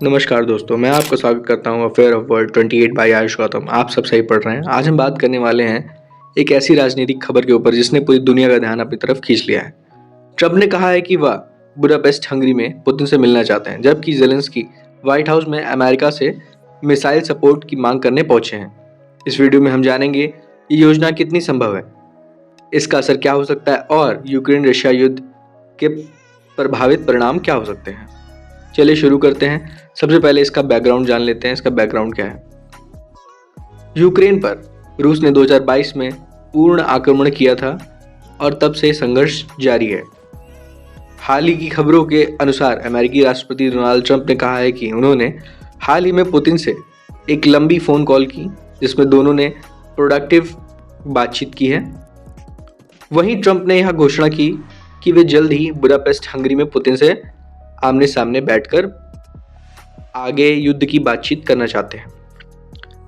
नमस्कार दोस्तों, मैं आपका स्वागत करता हूँ affair of world 28 by Ayush Gautam. आप सब सही पढ़ रहे हैं। आज हम बात करने वाले हैं एक ऐसी राजनीतिक खबर के ऊपर जिसने पूरी दुनिया का ध्यान अपनी तरफ खींच लिया है। ट्रंप ने कहा है कि वह बुडापेस्ट हंगरी में पुतिन से मिलना चाहते हैं, जबकि जेलेंस्की व्हाइट हाउस में अमेरिका से मिसाइल सपोर्ट की मांग करने पहुंचे हैं। इस वीडियो में हम जानेंगे ये योजना कितनी संभव है, इसका असर क्या हो सकता है और यूक्रेन रशिया युद्ध के प्रभावित परिणाम क्या हो सकते हैं। चलिए शुरू करते हैं। सबसे पहले इसका बैकग्राउंड जान लेते हैं। इसका बैकग्राउंड क्या है। यूक्रेन पर रूस ने 2022 में पूर्ण आक्रमण किया था और तब से संघर्ष जारी है। हाल ही की खबरों के अनुसार अमेरिकी राष्ट्रपति डोनाल्ड ट्रंप ने कहा है कि उन्होंने हाल ही में पुतिन से एक लंबी फोन कॉल की जिसमें दोनों ने प्रोडक्टिव बातचीत की है। वहीं ट्रंप ने यह घोषणा की कि वे जल्द ही बुडापेस्ट हंगरी में पुतिन से आमने सामने बैठकर आगे युद्ध की बातचीत करना चाहते हैं।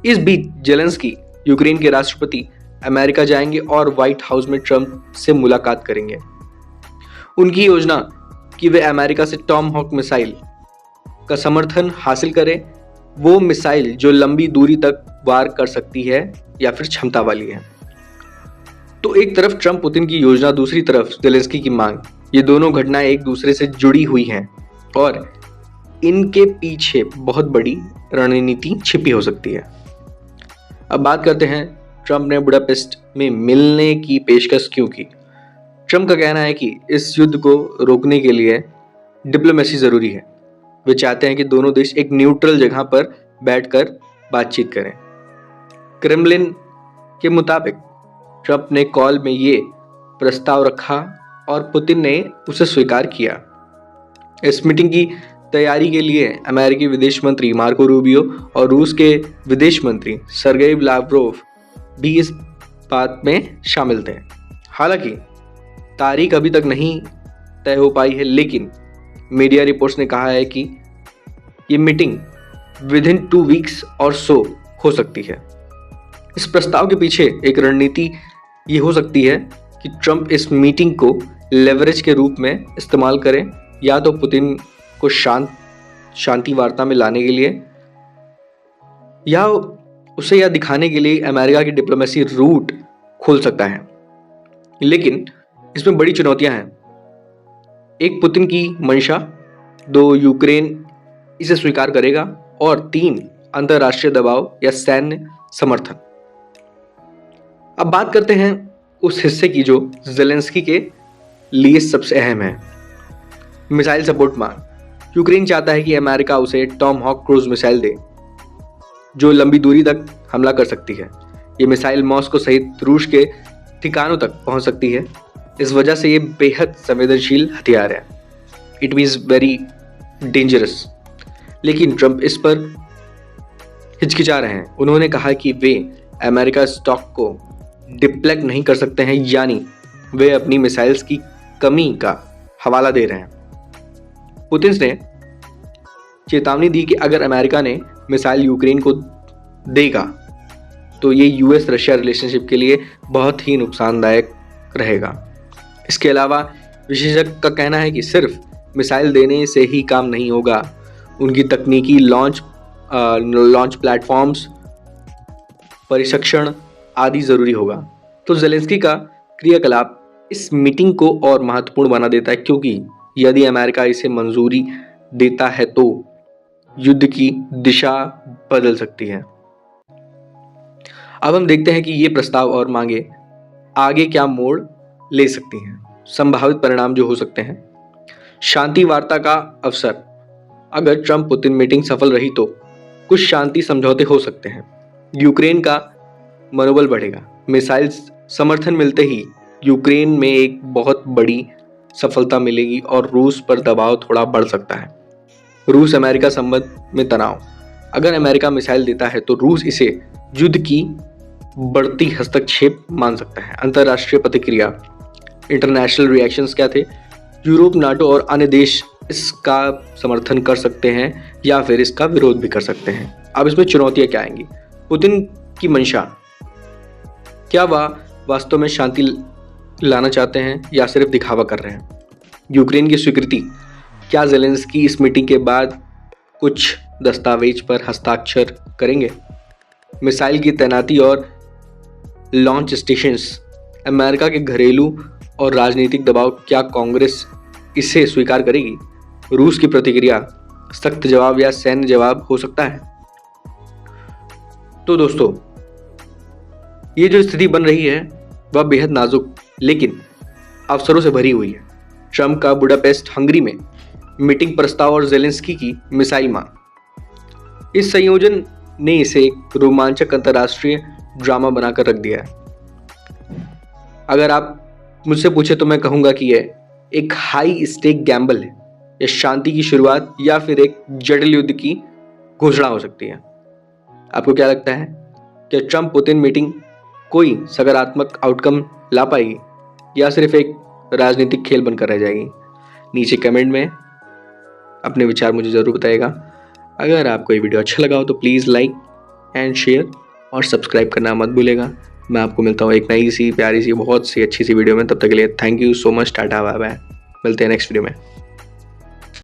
इस बीच जेलेंस्की यूक्रेन के राष्ट्रपति अमेरिका जाएंगे और व्हाइट हाउस में ट्रंप से मुलाकात करेंगे। उनकी योजना कि वे अमेरिका से टॉम हॉक मिसाइल का समर्थन हासिल करें, वो मिसाइल जो लंबी दूरी तक वार कर सकती है या फिर क्षमता वाली है। तो एक तरफ ट्रंप पुतिन की योजना, दूसरी तरफ जेलेंस्की की मांग। ये दोनों घटनाएं एक दूसरे से जुड़ी हुई हैं और इनके पीछे बहुत बड़ी रणनीति छिपी हो सकती है। अब बात करते हैं ट्रंप ने बुडापेस्ट में मिलने की पेशकश क्यों की। ट्रंप का कहना है कि इस युद्ध को रोकने के लिए डिप्लोमेसी जरूरी है। वे चाहते हैं कि दोनों देश एक न्यूट्रल जगह पर बैठकर बातचीत करें। क्रेमलिन के मुताबिक ट्रंप ने कॉल में ये प्रस्ताव रखा और पुतिन ने उसे स्वीकार किया। इस मीटिंग की तैयारी के लिए अमेरिकी विदेश मंत्री मार्को रूबियो और रूस के विदेश मंत्री सर्गेई लाव्रोव भी इस बात में शामिल थे। हालांकि तारीख अभी तक नहीं तय हो पाई है, लेकिन मीडिया रिपोर्ट्स ने कहा है कि ये मीटिंग विद इन 2 वीक्स और सो हो सकती है। इस प्रस्ताव के पीछे एक रणनीति ये हो सकती है कि ट्रंप इस मीटिंग को लेवरेज के रूप में इस्तेमाल करें, या तो पुतिन को शांति वार्ता में लाने के लिए या उसे यह दिखाने के लिए अमेरिका की डिप्लोमेसी रूट खोल सकता है। लेकिन इसमें बड़ी चुनौतियां हैं। एक, पुतिन की मंशा। 2, यूक्रेन इसे स्वीकार करेगा। और 3, अंतरराष्ट्रीय दबाव या सैन्य समर्थन। अब बात करते हैं उस हिस्से की जो जेलेंस्की के लिए सबसे अहम है, मिसाइल सपोर्ट मांग। यूक्रेन चाहता है कि अमेरिका उसे टॉम हॉक क्रूज मिसाइल दे जो लंबी दूरी तक हमला कर सकती है। ये मिसाइल मॉस्को सहित रूस के ठिकानों तक पहुंच सकती है। इस वजह से ये बेहद संवेदनशील हथियार है। It means very dangerous. लेकिन ट्रंप इस पर हिचकिचा रहे हैं। उन्होंने कहा कि वे अमेरिका स्टॉक को डिप्लेक्ट नहीं कर सकते हैं, यानी वे अपनी मिसाइल्स की कमी का हवाला दे रहे हैं। पुतिन ने चेतावनी दी कि अगर अमेरिका ने मिसाइल यूक्रेन को देगा तो ये यूएस रशिया रिलेशनशिप के लिए बहुत ही नुकसानदायक रहेगा। इसके अलावा विशेषज्ञ का कहना है कि सिर्फ मिसाइल देने से ही काम नहीं होगा, उनकी तकनीकी लॉन्च प्लेटफॉर्म्स, प्रशिक्षण आदि जरूरी होगा। तो जेलेंस्की का क्रियाकलाप इस मीटिंग को और महत्वपूर्ण बना देता है, क्योंकि यदि अमेरिका इसे मंजूरी देता है तो युद्ध की दिशा बदल सकती है। अब हम देखते हैं कि ये प्रस्ताव और मांगे आगे क्या मोड़ ले सकती हैं। संभावित परिणाम जो हो सकते हैं। शांति वार्ता का अवसर। अगर ट्रंप पुतिन मीटिंग सफल रही तो कुछ शांति समझौते हो सकते हैं। यूक्रेन का मनोबल बढ़ेगा। मिसाइल समर्थन मिलते ही यूक्रेन में एक बहुत बड़ी सफलता मिलेगी और रूस पर दबाव थोड़ा बढ़ सकता है। रूस अमेरिका संबंध में तनाव। अगर अमेरिका मिसाइल देता है तो रूस इसे युद्ध की बढ़ती हस्तक्षेप मान सकता है। अंतरराष्ट्रीय प्रतिक्रिया, इंटरनेशनल रिएक्शंस क्या थे। यूरोप, नाटो और अन्य देश इसका समर्थन कर सकते हैं या फिर इसका विरोध भी कर सकते हैं। अब इसमें चुनौतियां क्या आएंगी। पुतिन की मंशा, क्या वह वास्तव में शांति लाना चाहते हैं या सिर्फ दिखावा कर रहे हैं। यूक्रेन की स्वीकृति, क्या जेलेंस्की इस मीटिंग के बाद कुछ दस्तावेज पर हस्ताक्षर करेंगे? मिसाइल की तैनाती और लॉन्च स्टेशंस, अमेरिका के घरेलू और राजनीतिक दबाव, क्या कांग्रेस इसे स्वीकार करेगी? रूस की प्रतिक्रिया, सख्त जवाब या सैन्य जवाब हो सकता है? तो दोस्तों, ये जो स्थिति बन रही है वह बेहद नाजुक लेकिन अवसरों से भरी हुई है। ट्रंप का बुडापेस्ट हंगरी में मीटिंग प्रस्ताव और जेलेंस्की की मिसाइल मांग, इस संयोजन ने इसे एक रोमांचक अंतर्राष्ट्रीय ड्रामा बनाकर रख दिया है। अगर आप मुझसे पूछे तो मैं कहूंगा कि यह एक हाई स्टेक गैम्बल है। यह शांति की शुरुआत या फिर एक जटिल युद्ध की घोषणा हो सकती है। आपको क्या लगता है? क्या ट्रंप पुतिन मीटिंग कोई सकारात्मक आउटकम ला पाएगी या सिर्फ एक राजनीतिक खेल बनकर रह जाएगी? नीचे कमेंट में अपने विचार मुझे ज़रूर बताइएगा। अगर आपको ये वीडियो अच्छा लगा हो तो प्लीज़ लाइक एंड शेयर और सब्सक्राइब करना मत भूलेगा। मैं आपको मिलता हूँ एक नई सी प्यारी सी बहुत सी अच्छी सी वीडियो में। तब तक के लिए थैंक यू सो मच। टाटा बाय बाय। मिलते हैं नेक्स्ट वीडियो में।